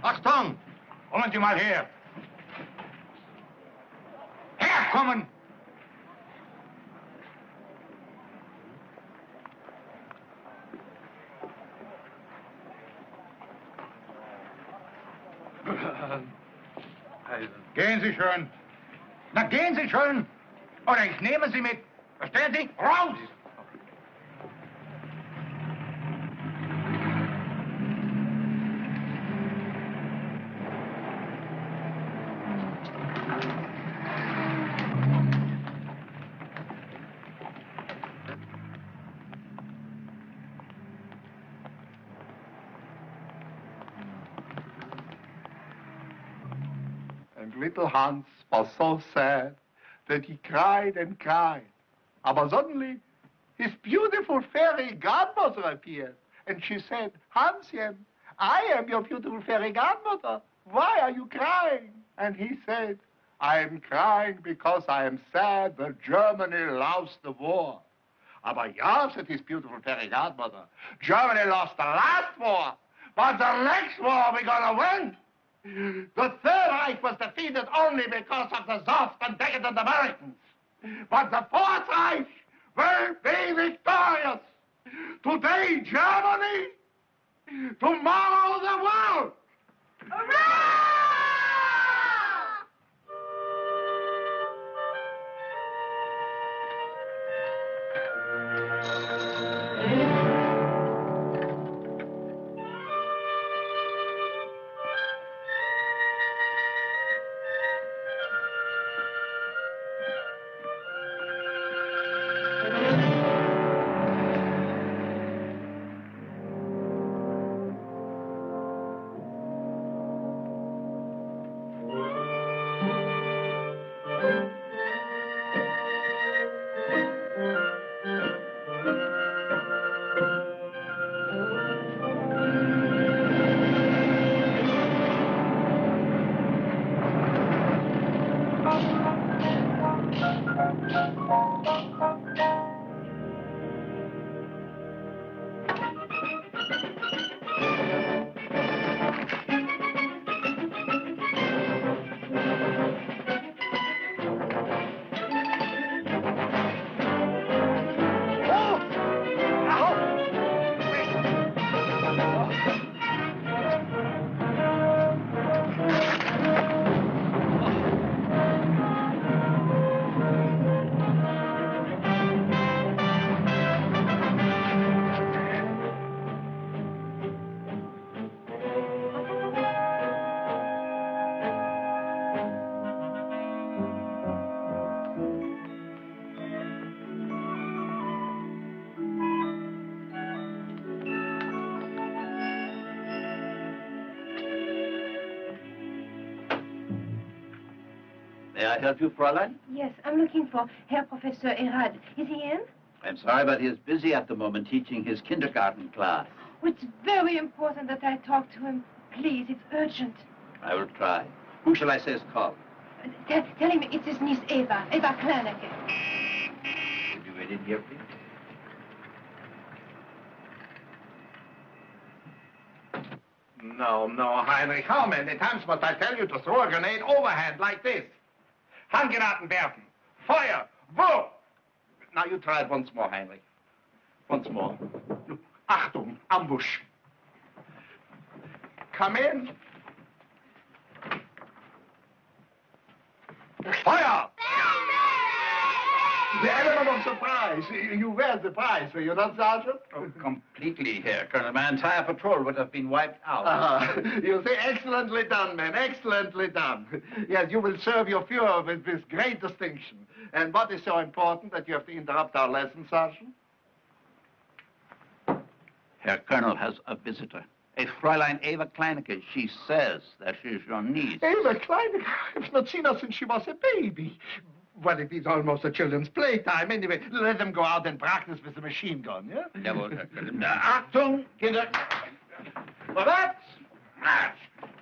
C: Achtung! Wollen Sie mal her! Herkommen! Gehen Sie schön. Na, gehen Sie schön. Oder ich nehme Sie mit. Verstehen Sie? Raus!
M: And little Hans was so sad that he cried and cried. Aber suddenly his beautiful fairy godmother appeared. And she said, Hanschen, I am your beautiful fairy godmother. Why are you crying? And he said, I am crying because I am sad that Germany lost the war. Aber ja, said his beautiful fairy godmother, Germany lost the last war, but the next war we're gonna win. The Third Reich was defeated only because of the soft and decadent Americans. But the Fourth Reich will be victorious. Today, Germany. Tomorrow, the world. Hooray!
N: May I help you, Fräulein?
H: Yes, I'm looking for Herr Professor Erhard. Is he in?
N: I'm sorry, but he is busy at the moment teaching his kindergarten class.
H: Oh, it's very important that I talk to him. Please, it's urgent.
N: I will try. Who shall I say is called?
H: Tell him it's his niece Eva Kleinecke.
N: Would you wait in here, please?
M: No, Heinrich. How many times must I tell you to throw a grenade overhand like this? Handgranaten werfen. Feuer. Wurf. Now you try it once more, Heinrich. Once more. Achtung, ambush. Come in. Feuer! The element of surprise. You were surprised, were you not, Sergeant?
N: Oh, completely, Herr Colonel. My entire patrol would have been wiped out.
M: You say, excellently done, man, excellently done. Yes, you will serve your Führer with great distinction. And what is so important that you have to interrupt our lesson, Sergeant?
N: Herr Colonel has a visitor. A Fräulein Eva Kleinecke. She says that she's your niece.
M: Eva Kleinecke? I've not seen her since she was a baby. Well, it is almost a children's playtime. Anyway, let them go out and practice with the machine gun, yeah?
N: Jawohl, Herr Colonel.
M: Achtung, Kinder. Vorwärts! Marsch!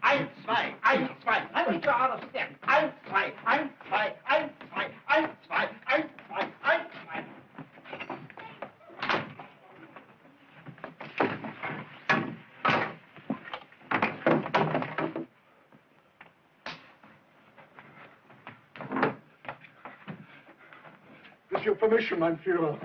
M: 1, 2, 1, 2. I need you out of step. 1, 2, 1, 2, 1, 2, 1, 2, 1, 2, 1, 2. With your permission, mein Führer.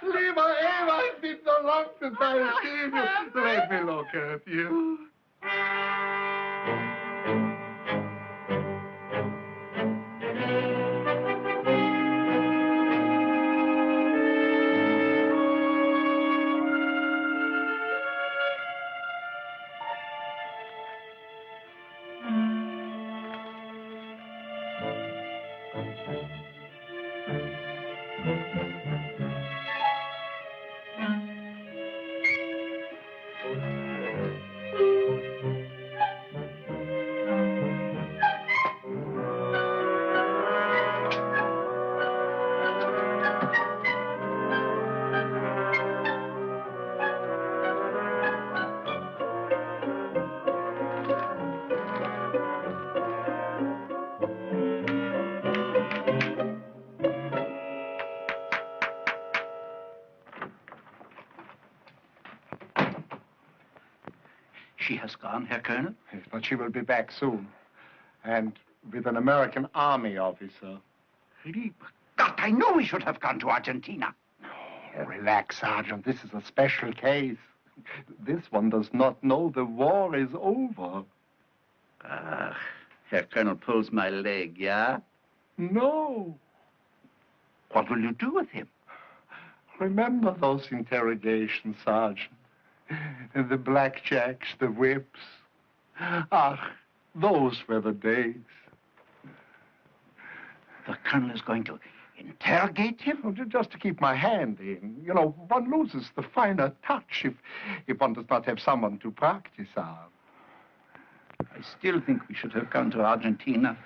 M: Lieber Eva, it's been so long since I've seen you. Let me look at you.
N: She has gone, Herr Colonel?
M: Yes, but she will be back soon. And with an American army officer.
N: Really? God, I knew we should have gone to Argentina.
M: Oh, relax, Sergeant. This is a special case. This one does not know the war is over.
N: Ah, Herr Colonel pulls my leg, yeah?
M: No.
N: What will you do with him?
M: Remember those interrogations, Sergeant? The blackjacks, the whips. Ah, those were the days.
N: The Colonel is going to interrogate him?
M: Oh, just to keep my hand in. You know, one loses the finer touch if one does not have someone to practice on.
N: I still think we should have gone to Argentina.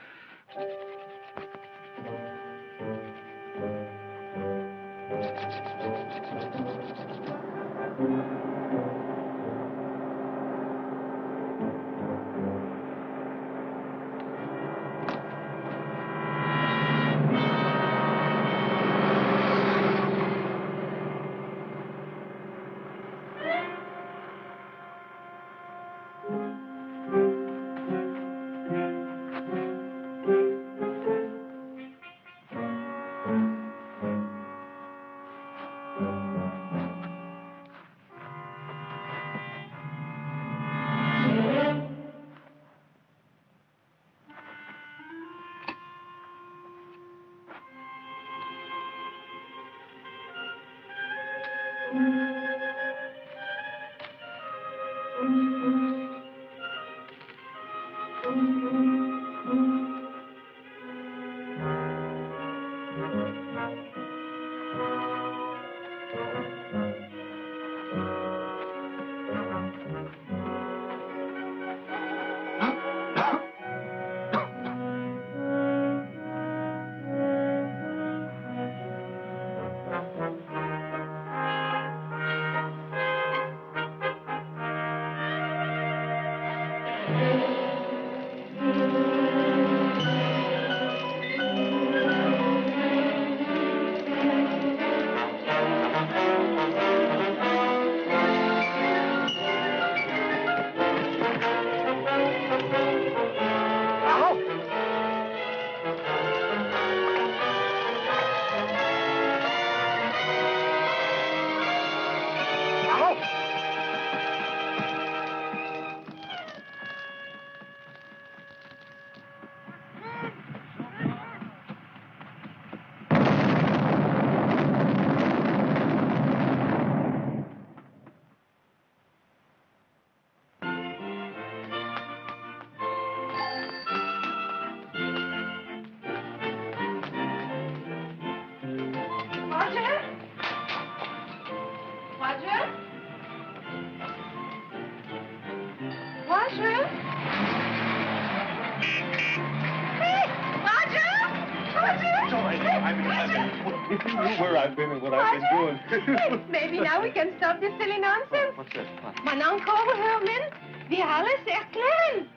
E: If you knew where I've been and what I've been doing.
H: Maybe now we can stop this silly nonsense.
E: What's this? What?
H: Mein Onkel Herman, wir alles erklären.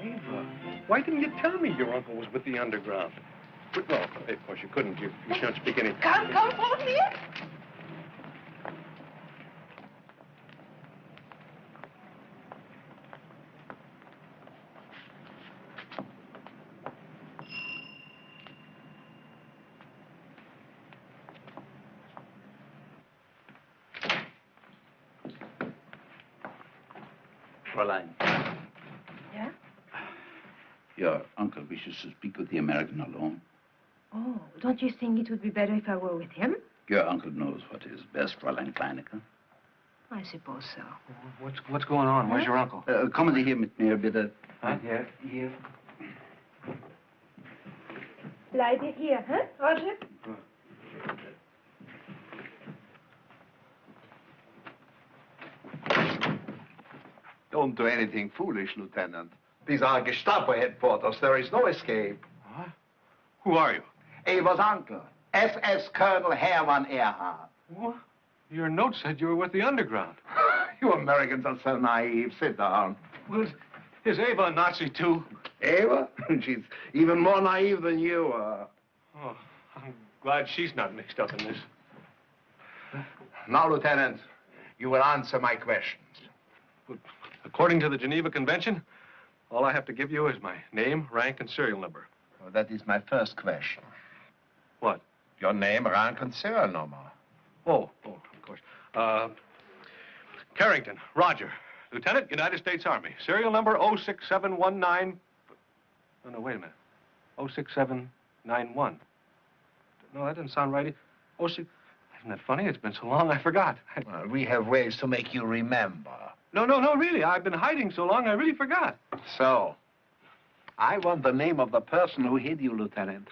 E: Ava, why didn't you tell me your uncle was with the underground? But, well, of course you couldn't. You can't speak any...
H: Come, follow me.
N: Fräulein.
H: Yeah?
N: Your uncle wishes to speak with the American alone.
H: Oh, don't you think it would be better if I were with him?
N: Your uncle knows what is best, Fräulein Kleinecke.
H: I suppose so.
E: What's going on? Where's your uncle?
N: Kommen Sie hier mit mir, bitte.
E: Huh?
N: Hier.
H: Bleibe hier, huh, Roger?
M: Don't do anything foolish, Lieutenant. These are Gestapo headquarters. There is no escape.
E: What? Who are you?
M: Ava's uncle, SS Colonel Hermann Ehrhardt.
E: What? Your note said you were with the underground.
M: You Americans are so naive. Sit down.
E: Well, is Ava a Nazi, too?
M: Ava? She's even more naive than you are.
E: Oh, I'm glad she's not mixed up in this.
M: Now, Lieutenant, you will answer my questions.
E: But According to the Geneva Convention, all I have to give you is my name, rank, and serial number.
I: Well, that is my first question.
E: What?
I: Your name, rank, and serial number.
E: Oh, of course. Carrington, Roger. Lieutenant, United States Army. Serial number 06719... Oh, no, wait a minute. 06791. No, that doesn't sound right. 06... Isn't that funny? It's been so long, I forgot.
I: Well, we have ways to make you remember.
E: No, really. I've been hiding so long, I really forgot.
N: So, I want the name of the person who hid you, Lieutenant.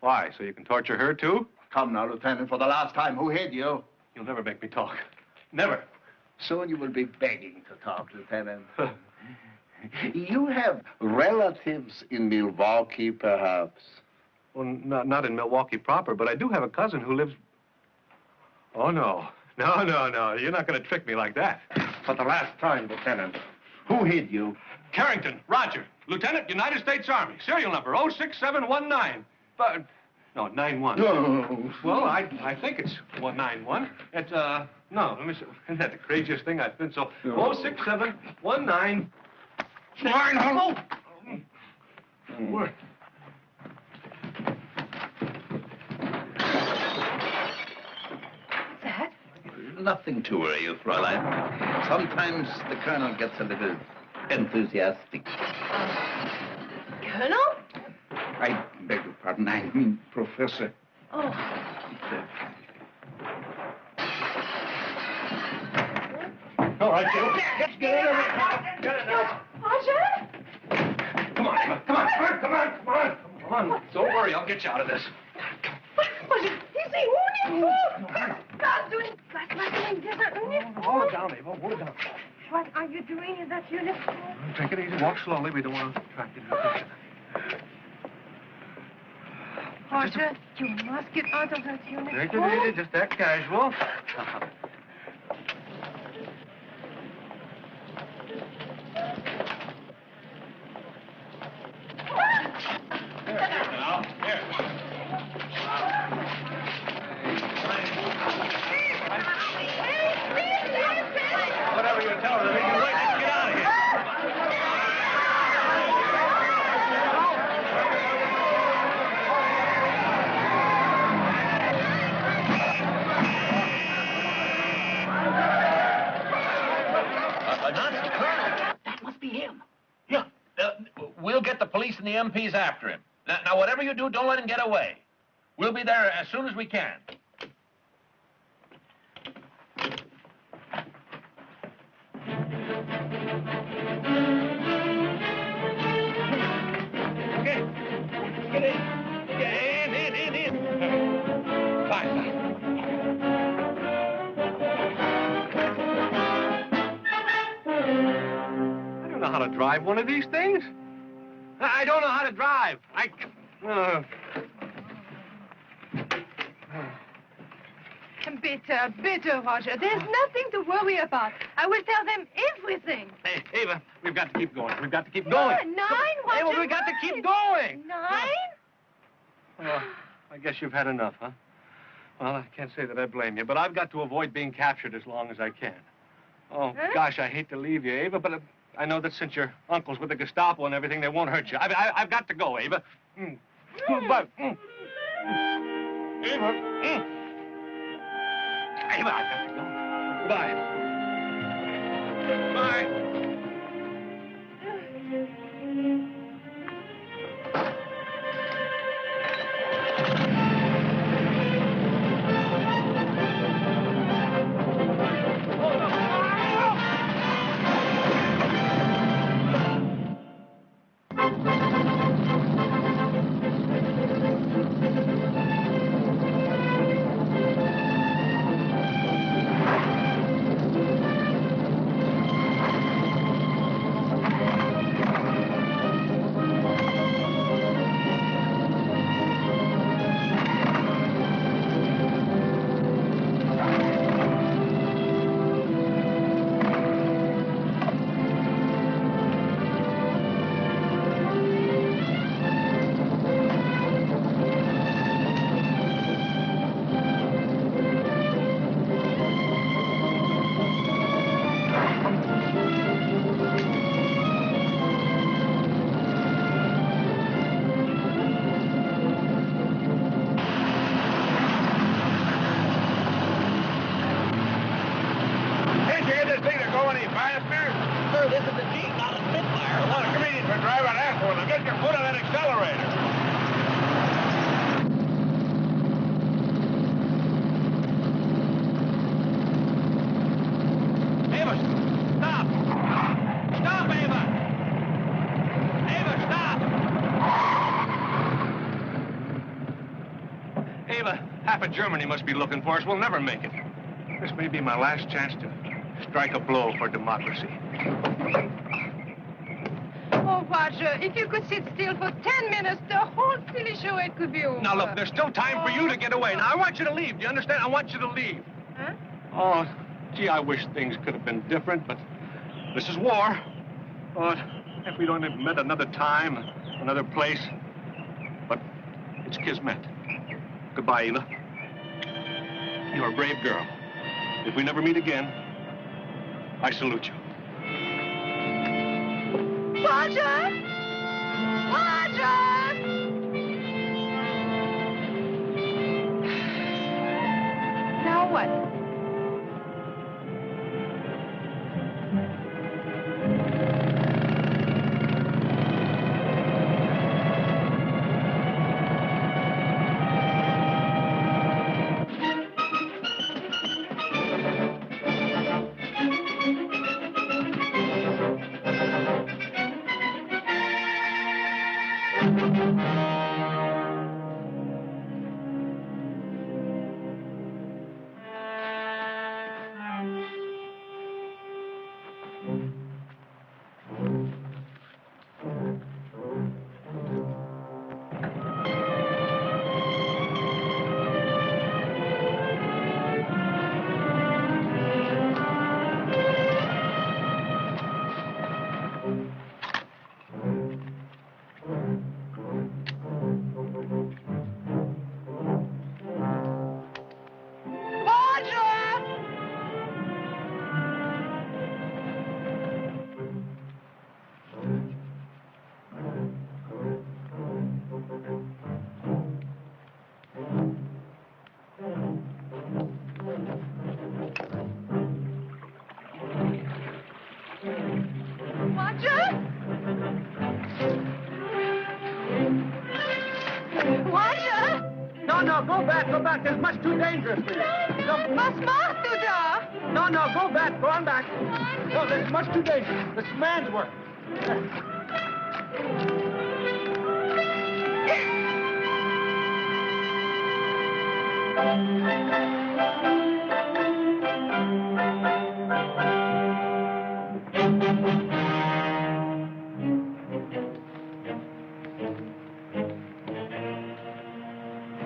E: Why? So you can torture her, too?
N: Come now, Lieutenant, for the last time, who hid you?
E: You'll never make me talk. Never.
N: Soon you will be begging to talk, Lieutenant. You have relatives in Milwaukee, perhaps?
E: Well, not in Milwaukee proper, but I do have a cousin who lives... Oh, no. No. You're not going to trick me like that.
N: For the last time, Lieutenant, who hid you?
E: Carrington, Roger. Lieutenant, United States Army. Serial number 06719. But... No, 91.
N: No.
E: Well, I think it's 191. It's, no, let me see. Isn't that the craziest thing? I've been so... 06719... What?
H: That?
N: Nothing to worry you, Fräulein. Sometimes the colonel gets a little enthusiastic.
H: Colonel?
N: I beg your pardon, I mean Professor.
H: Oh.
E: All right, Jill. Get in there. Get in there.
H: Roger?
E: Come on. Don't worry, I'll get you out of this.
H: But is he wounded? God, doing in desert uniform?
E: Hold it down, Ava. Hold it down.
H: What are you doing in that uniform?
E: Take it easy. Walk slowly. We don't want to attract any attention.
H: Roger, you must get out of that uniform.
E: Take it easy. Just act casual. Whatever you tell her, you can wait to get out of here.
J: That's the colonel. That must be him. Yeah. We'll get the police and the MPs after him. Now, whatever you do, don't let him get away. We'll be there as soon as we can.
E: Okay. Get in. Fine. I don't know how to drive one of these things. I don't know how to drive.
H: Bitter, Roger. There's nothing to worry about. I will tell them everything.
E: Hey, Ava, we've got to keep going. We've got to keep
H: No,
E: going.
H: 9, Roger.
E: Ava, we've got to keep going.
H: 9?
E: Well, I guess you've had enough, huh? Well, I can't say that I blame you, but I've got to avoid being captured as long as I can. Oh, gosh, I hate to leave you, Ava, but I know that since your uncle's with the Gestapo and everything, they won't hurt you. I've got to go, Ava. But, Ava. Ava, I've got to go. Bye. Bye. Germany must be looking for us. We'll never make it. This may be my last chance to strike a blow for democracy.
H: Oh, Roger, if you could sit still for 10 minutes, the whole silly charade could be over.
E: Now, look, there's still time for you to get away. Now, I want you to leave. Do you understand? I want you to leave.
H: Huh?
E: Oh, gee, I wish things could have been different, but this is war. Oh, if we'd only met another time, another place. But it's kismet. Goodbye, Ela. You're a brave girl. If we never meet again, I salute you.
H: Roger! Roger! Now what?
G: Go back. It's much too dangerous for you.
H: Was machst du da?
G: No, go back. Go on back. No, this is much too dangerous. This is man's work.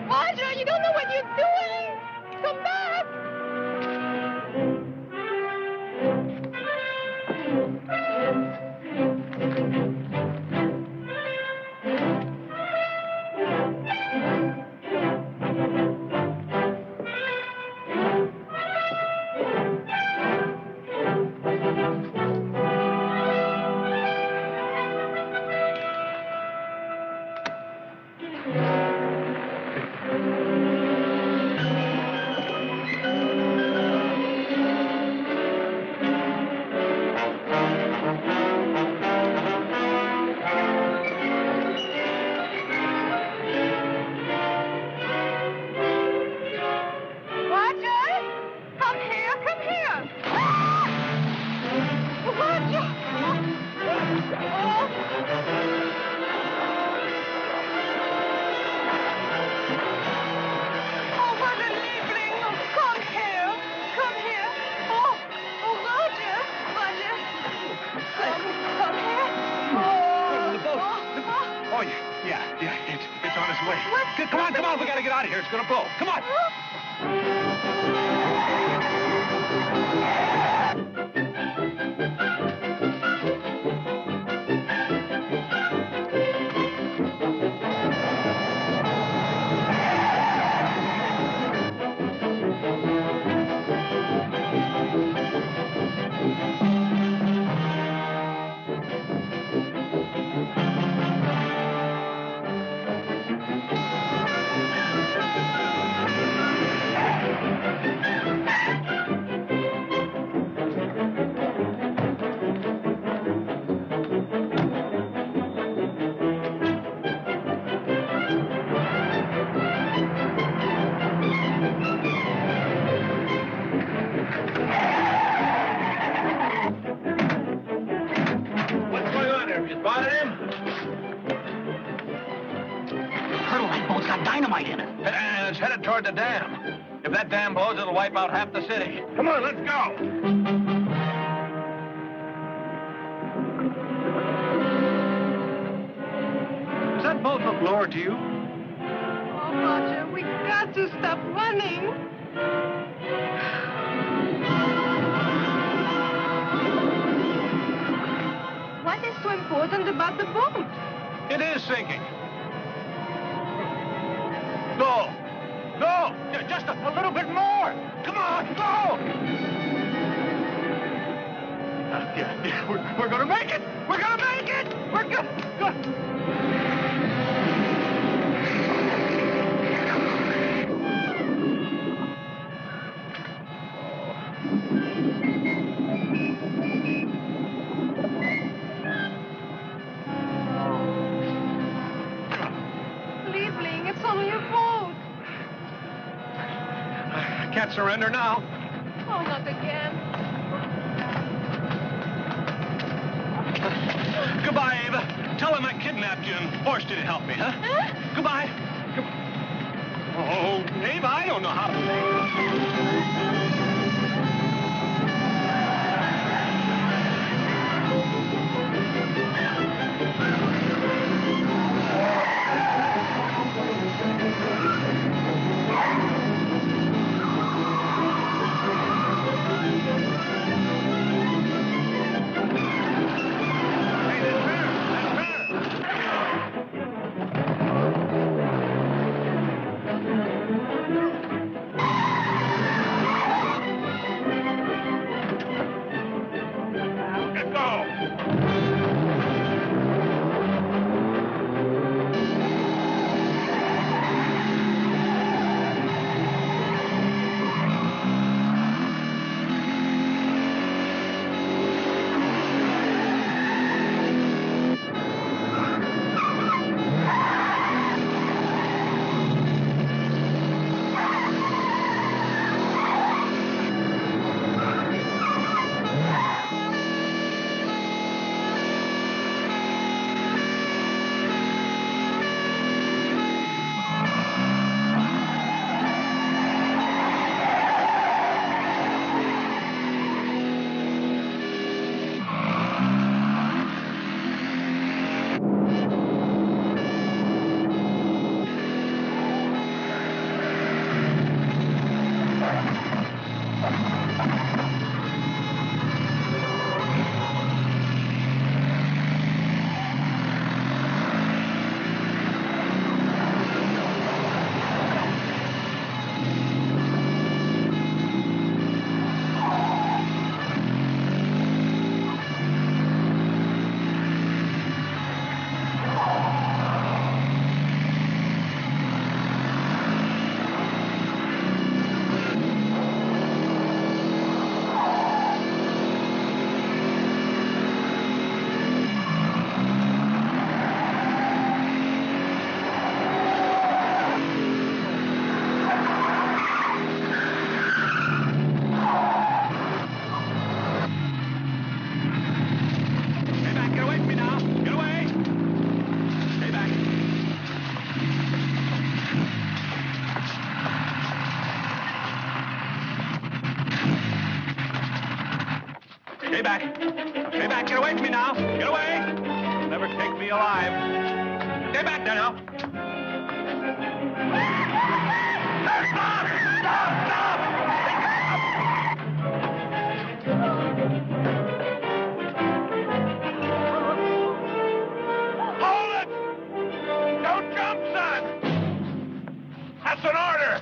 H: Roger, you don't know what you're doing. Come back.
E: Come on, we gotta get out of here. It's gonna blow. Come on.
L: Colonel, that boat's got dynamite in it.
J: And it's headed toward the dam. If that dam blows, it'll wipe out half the city. Come on, let's go.
E: Does that boat look lower to you?
H: Oh, Roger, we got to stop running. What is so important about the boat?
E: It is sinking. Go. Go. Just a little bit more. Come on, go. Yeah, we're going to make it. We're going to make it. We're going
H: Liebling, it's only a boat.
E: I can't surrender now.
H: Oh, not again.
E: Goodbye, Ava. Tell him I kidnapped you and forced you to help me, huh? Goodbye. Oh, Ava, I don't know how to... Stay back. Stay back. Get away from me now. Get away. You'll never take me alive. Stay back there now. Stop! Stop!
C: Hold it! Don't jump, son! That's an order!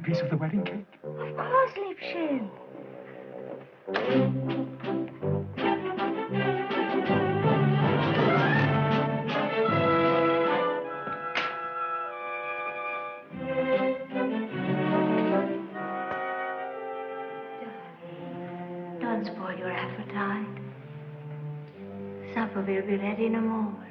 B: piece of the wedding cake?
D: Of course, Liebchen. Don't spoil your appetite. Supper will be ready in a moment.